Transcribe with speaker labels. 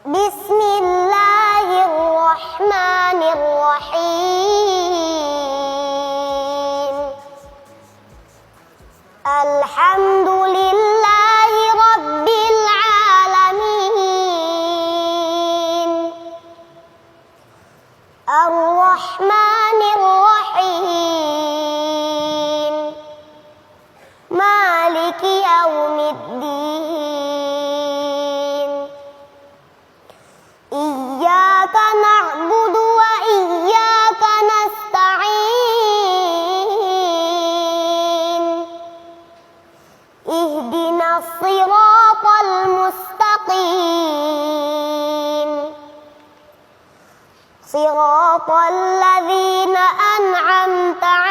Speaker 1: بسم الله الرحمن الرحيم الحمد لله رب العالمين الرحمن الرحيم مالك يوم الدين إياك نعبد وإياك نستعين اهدنا الصراط المستقيم صراط الذين أنعمت عليهم